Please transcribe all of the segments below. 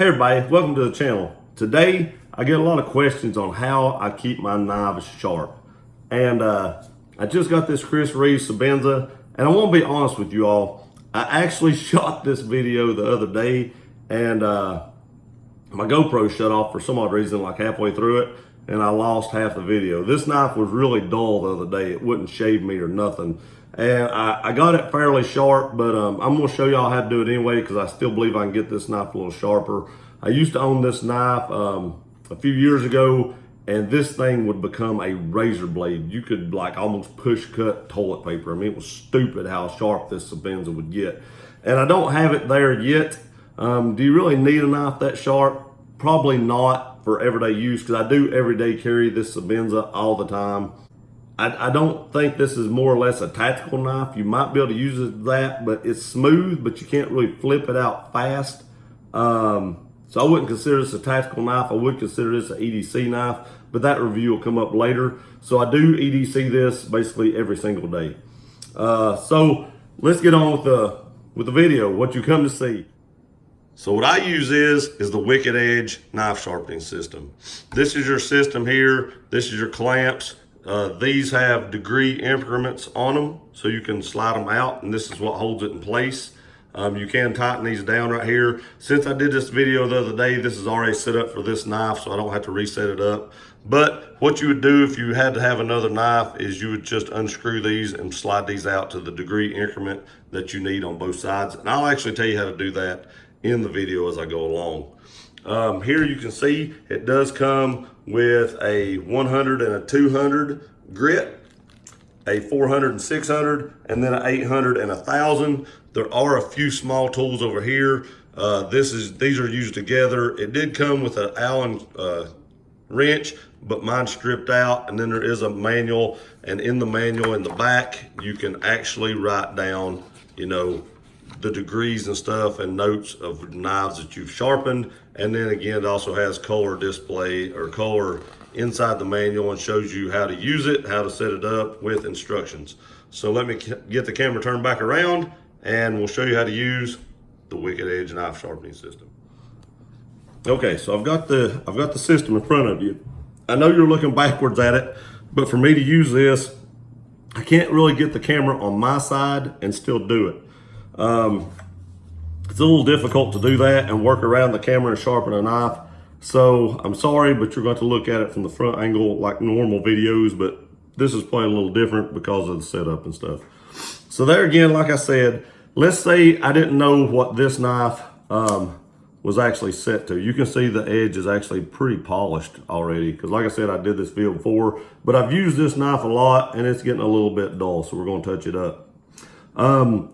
Hey everybody, welcome to the channel. Today, I get a lot of questions on how I keep my knives sharp. And I just got this Chris Reeves Sebenza, and I want to be honest with you all. I actually shot this video the other day, and my GoPro shut off for some odd reason, like halfway through it, and I lost half the video. This knife was really dull the other day. It wouldn't shave me or nothing. And I got it fairly sharp, but I'm gonna show y'all how to do it anyway, because I still believe I can get this knife a little sharper. I used to own this knife a few years ago, and this thing would become a razor blade. You could like almost push cut toilet paper. I mean, it was stupid how sharp this Sebenza would get. And I don't have it there yet. Do you really need a knife that sharp? Probably not for everyday use, because I do everyday carry this Sebenza all the time. I don't think this is more or less a tactical knife. You might be able to use it that, but it's smooth, but you can't really flip it out fast. So I wouldn't consider this a tactical knife. I would consider this an EDC knife, but that review will come up later. So I do EDC this basically every single day. So let's get on with the video, what you come to see. So what I use is the Wicked Edge knife sharpening system. This is your system here. This is your clamps. These have degree increments on them, so you can slide them out, and this is what holds it in place. You can tighten these down right here. Since I did this video the other day, this is already set up for this knife, so I don't have to reset it up. But what you would do if you had to have another knife is you would just unscrew these and slide these out to the degree increment that you need on both sides. And I'll actually tell you how to do that in the video as I go along. Here you can see it does come with a 100 and a 200 grit, a 400 and 600, and then an 800 and 1000. There are a few small tools over here. These are used together. It did come with an Allen wrench, but mine's stripped out, and then there is a manual, and in the manual in the back you can actually write down, you know, the degrees and stuff and notes of knives that you've sharpened. And then again, it also has color display or color inside the manual and shows you how to use it, how to set it up with instructions. So let me get the camera turned back around and we'll show you how to use the Wicked Edge knife sharpening system. Okay, so I've got the system in front of you. I know you're looking backwards at it, but for me to use this, I can't really get the camera on my side and still do it. It's a little difficult to do that and work around the camera and sharpen a knife. So I'm sorry, but you're going to look at it from the front angle like normal videos, but this is probably a little different because of the setup and stuff. So there again, like I said, let's say I didn't know what this knife was actually set to. You can see the edge is actually pretty polished already, because like I said, I did this video before, but I've used this knife a lot and it's getting a little bit dull, so we're going to touch it up.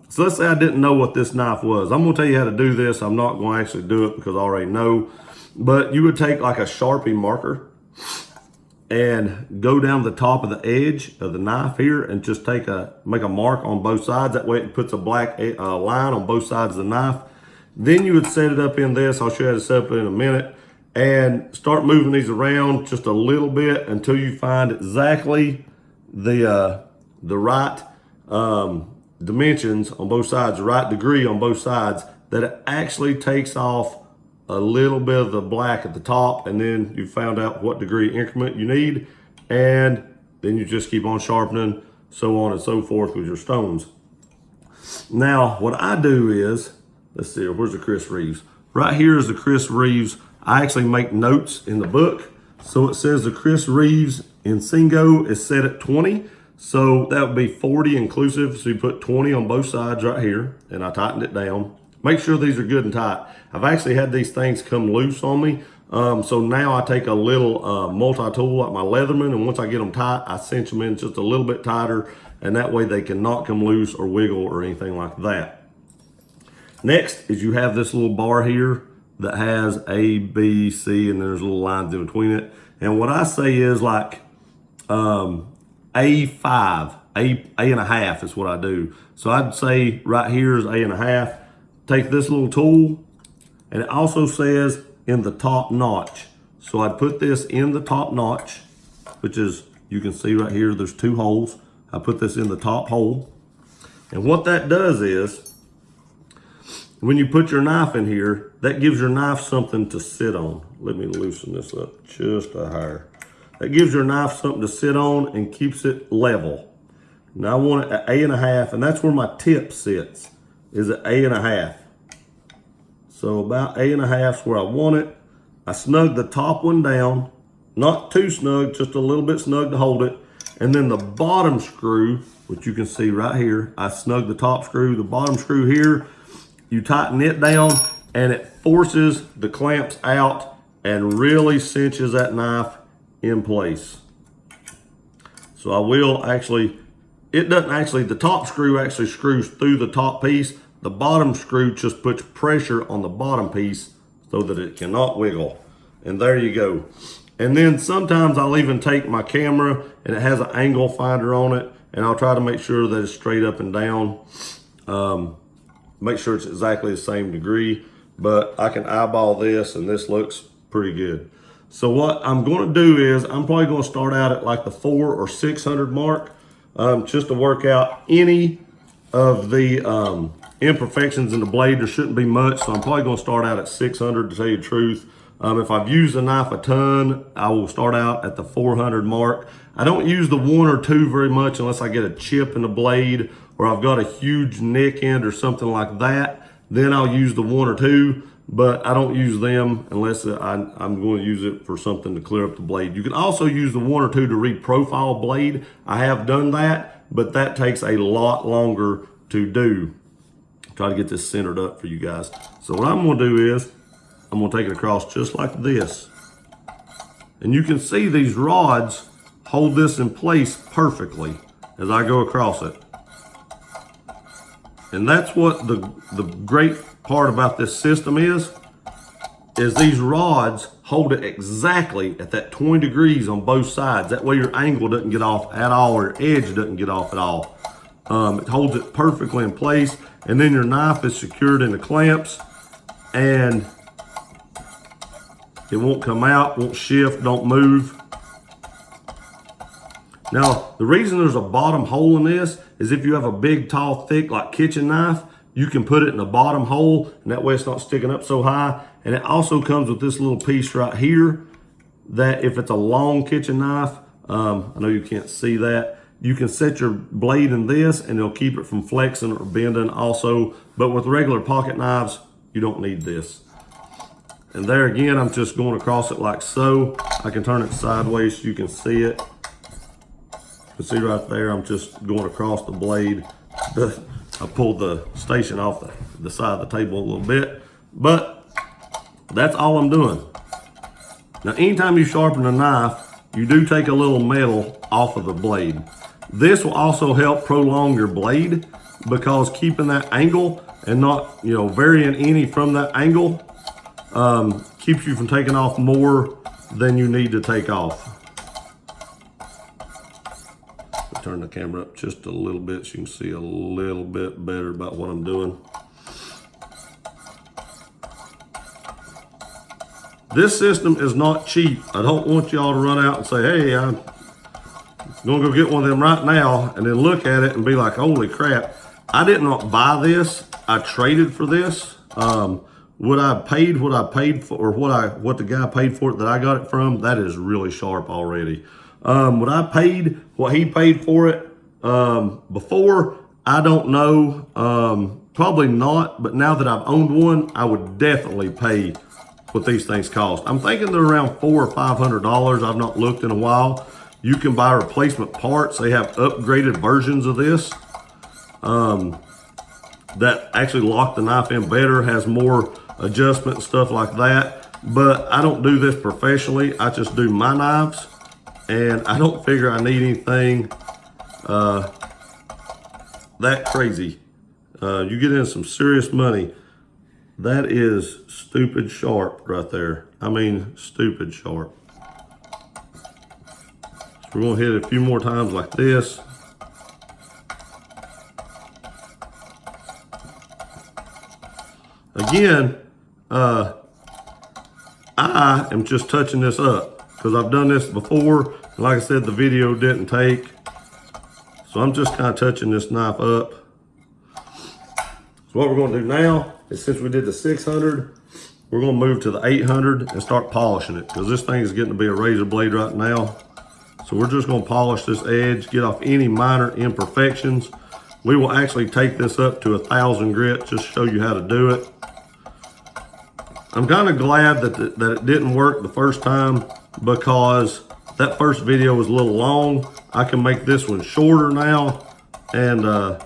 So let's say I didn't know what this knife was. I'm going to tell you how to do this. I'm not going to actually do it because I already know, but you would take like a Sharpie marker and go down the top of the edge of the knife here and just make a mark on both sides. That way it puts a black line on both sides of the knife. Then you would set it up in this. I'll show you how to set it up in a minute, and start moving these around just a little bit until you find exactly the right dimensions on both sides, the right degree on both sides, that it actually takes off a little bit of the black at the top, and then you found out what degree increment you need, and then you just keep on sharpening, so on and so forth with your stones. Now what I do is, let's see, where's the Chris Reeves? Right here is the Chris Reeves. I actually make notes in the book. So it says the Chris Reeves Insingo is set at 20. So that would be 40 inclusive. So you put 20 on both sides right here, and I tightened it down. Make sure these are good and tight. I've actually had these things come loose on me. So now I take a little multi-tool like my Leatherman, and once I get them tight, I cinch them in just a little bit tighter, and that way they cannot come loose or wiggle or anything like that. Next is you have this little bar here that has A, B, C, and there's little lines in between it. And what I say is like, A5, A and a half is what I do. So I'd say right here is A and a half. Take this little tool, and it also says in the top notch. So I'd put this in the top notch, which is, you can see right here, there's two holes. I put this in the top hole. And what that does is, when you put your knife in here, that gives your knife something to sit on. Let me loosen this up just a hair. That gives your knife something to sit on and keeps it level. Now I want it at 8.5, and that's where my tip sits, is at 8.5. So about 8.5 is where I want it. I snug the top one down, not too snug, just a little bit snug to hold it. And then the bottom screw, which you can see right here, I snug the top screw, the bottom screw here, you tighten it down and it forces the clamps out and really cinches that knife in place. So I will actually, it doesn't actually, the top screw actually screws through the top piece. The bottom screw just puts pressure on the bottom piece so that it cannot wiggle. And there you go. And then sometimes I'll even take my camera and it has an angle finder on it, and I'll try to make sure that it's straight up and down. Make sure it's exactly the same degree, but I can eyeball this and this looks pretty good. So what I'm going to do is I'm probably going to start out at like the 400 or 600 mark, just to work out any of the imperfections in the blade. There shouldn't be much, so I'm probably going to start out at 600 to tell you the truth. If I've used the knife a ton, I will start out at the 400 mark. I don't use the 1 or 2 very much unless I get a chip in the blade or I've got a huge nick end or something like that. Then I'll use the 1 or 2, but I don't use them unless I'm going to use it for something to clear up the blade. You can also use the 1 or 2 to re-profile blade. I have done that, but that takes a lot longer to do. Try to get this centered up for you guys. So what I'm going to do is I'm going to take it across just like this. And you can see these rods hold this in place perfectly as I go across it. And that's what the great part about this system is these rods hold it exactly at that 20 degrees on both sides. That way your angle doesn't get off at all, or your edge doesn't get off at all. It holds it perfectly in place, and then your knife is secured in the clamps, and it won't come out, won't shift, don't move. Now, the reason there's a bottom hole in this is if you have a big, tall, thick, like kitchen knife, you can put it in the bottom hole, and that way it's not sticking up so high. And it also comes with this little piece right here that if it's a long kitchen knife, I know you can't see that, you can set your blade in this and it'll keep it from flexing or bending also. But with regular pocket knives, you don't need this. And there again, I'm just going across it like so. I can turn it sideways so you can see it. You can see right there, I'm just going across the blade. I pulled the station off the side of the table a little bit, but that's all I'm doing. Now, anytime you sharpen a knife, you do take a little metal off of the blade. This will also help prolong your blade because keeping that angle and not, varying any from that angle keeps you from taking off more than you need to take off. Turn the camera up just a little bit so you can see a little bit better about what I'm doing. This system is not cheap. I don't want y'all to run out and say, hey, I'm gonna go get one of them right now, and then look at it and be like, holy crap. I did not buy this. I traded for this. What I paid for, or what the guy paid for it that I got it from, that is really sharp already. What he paid for it before, I don't know. Probably not, but now that I've owned one, I would definitely pay what these things cost. I'm thinking they're around $400 or $500. I've not looked in a while. You can buy replacement parts. They have upgraded versions of this that actually lock the knife in better, has more adjustment and stuff like that. But I don't do this professionally. I just do my knives, and I don't figure I need anything that crazy. You get in some serious money. That is stupid sharp right there. I mean, stupid sharp. So we're gonna hit it a few more times like this. Again, I am just touching this up because I've done this before. And like I said, the video didn't take. So I'm just kind of touching this knife up. So So what we're gonna do now is, since we did the 600, we're gonna move to the 800 and start polishing it, because this thing is getting to be a razor blade right now. So we're just gonna polish this edge, get off any minor imperfections. We will actually take this up to 1,000 grit, just to show you how to do it. I'm kind of glad that it didn't work the first time, because that first video was a little long. I can make this one shorter now and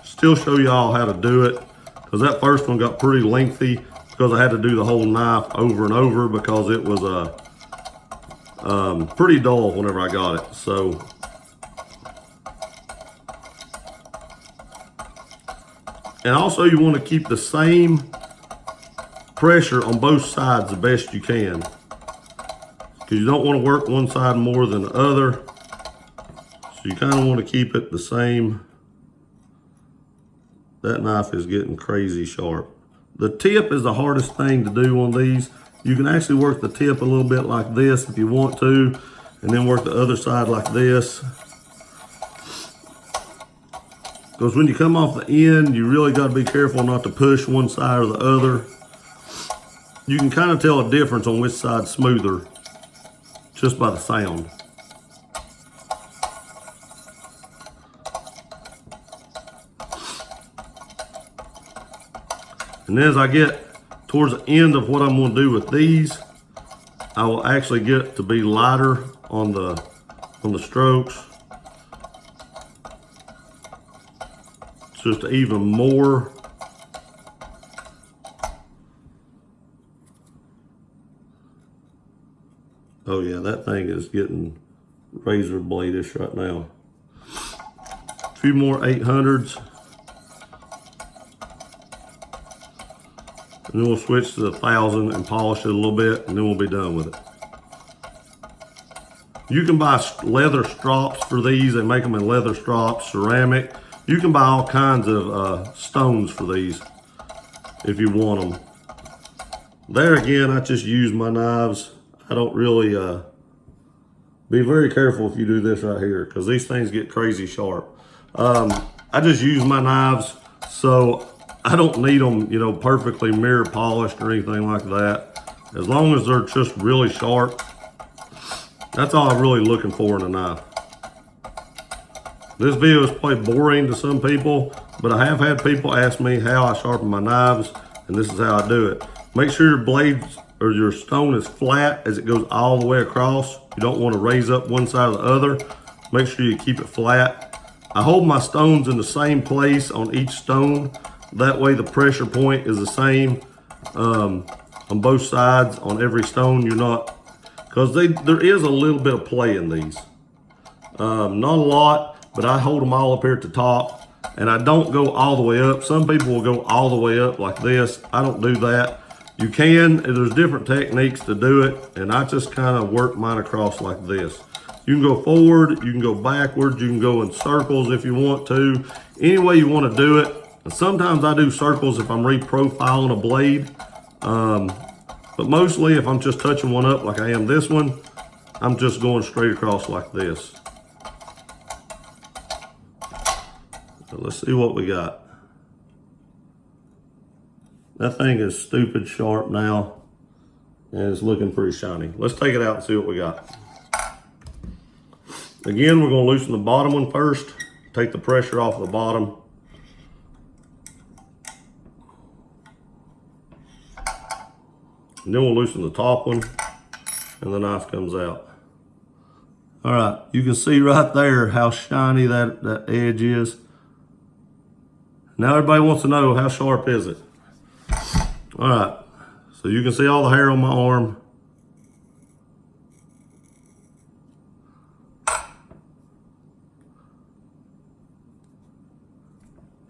still show you all how to do it, because that first one got pretty lengthy because I had to do the whole knife over and over because it was pretty dull whenever I got it. So and also you want to keep the same pressure on both sides the best you can, because you don't want to work one side more than the other. So you kind of want to keep it the same. That knife is getting crazy sharp. The tip is the hardest thing to do on these. You can actually work the tip a little bit like this if you want to, and then work the other side like this. Because when you come off the end, you really got to be careful not to push one side or the other. You can kind of tell a difference on which side's smoother just by the sound. And as I get towards the end of what I'm going to do with these, I will actually get to be lighter on the strokes, just even more. Oh yeah, that thing is getting razor blade-ish right now. A few more 800s. And then we'll switch to the 1,000 and polish it a little bit, and then we'll be done with it. You can buy leather strops for these. They make them in leather strops, ceramic. You can buy all kinds of stones for these if you want them. There again, I just use my knives. I don't really, be very careful if you do this right here, because these things get crazy sharp. I just use my knives, so I don't need them, you know, perfectly mirror polished or anything like that. As long as they're just really sharp, that's all I'm really looking for in a knife. This video is probably boring to some people, but I have had people ask me how I sharpen my knives, and this is how I do it. Make sure your blades or your stone is flat as it goes all the way across. You don't want to raise up one side or the other. Make sure you keep it flat. I hold my stones in the same place on each stone. That way the pressure point is the same on both sides on every stone. You're not, because there is a little bit of play in these. Not a lot, but I hold them all up here at the top, and I don't go all the way up. Some people will go all the way up like this. I don't do that. You can, there's different techniques to do it, and I just kind of work mine across like this. You can go forward, you can go backwards, you can go in circles if you want to. Any way you want to do it. And sometimes I do circles if I'm reprofiling a blade. But mostly if I'm just touching one up like I am this one, I'm just going straight across like this. So let's see what we got. That thing is stupid sharp now, and it's looking pretty shiny. Let's take it out and see what we got. Again, we're going to loosen the bottom one first. Take the pressure off the bottom. And then we'll loosen the top one, and the knife comes out. All right, you can see right there how shiny that edge is. Now everybody wants to know, how sharp is it? All right, so you can see all the hair on my arm.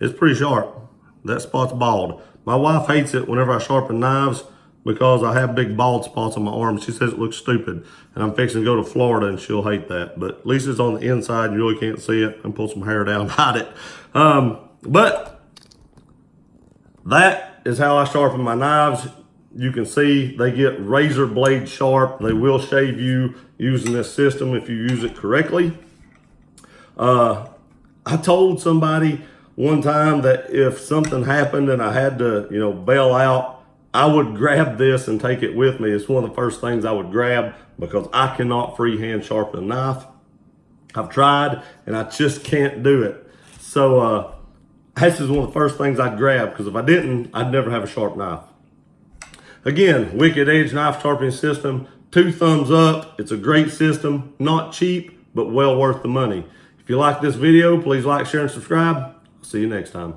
It's pretty sharp. That spot's bald. My wife hates it whenever I sharpen knives because I have big bald spots on my arm. She says it looks stupid, and I'm fixing to go to Florida and she'll hate that. But at least it's on the inside, you really can't see it, and pull some hair down, hide it. But that is how I sharpen my knives. You can see they get razor blade sharp. They will shave you using this system if you use it correctly. I told somebody one time that if something happened and I had to, bail out, I would grab this and take it with me. It's one of the first things I would grab because I cannot freehand sharpen a knife. I've tried and I just can't do it. So this is one of the first things I'd grab, because if I didn't, I'd never have a sharp knife. Again, Wicked Edge knife sharpening system, 2 thumbs up. It's a great system, not cheap, but well worth the money. If you like this video, please like, share, and subscribe. See you next time.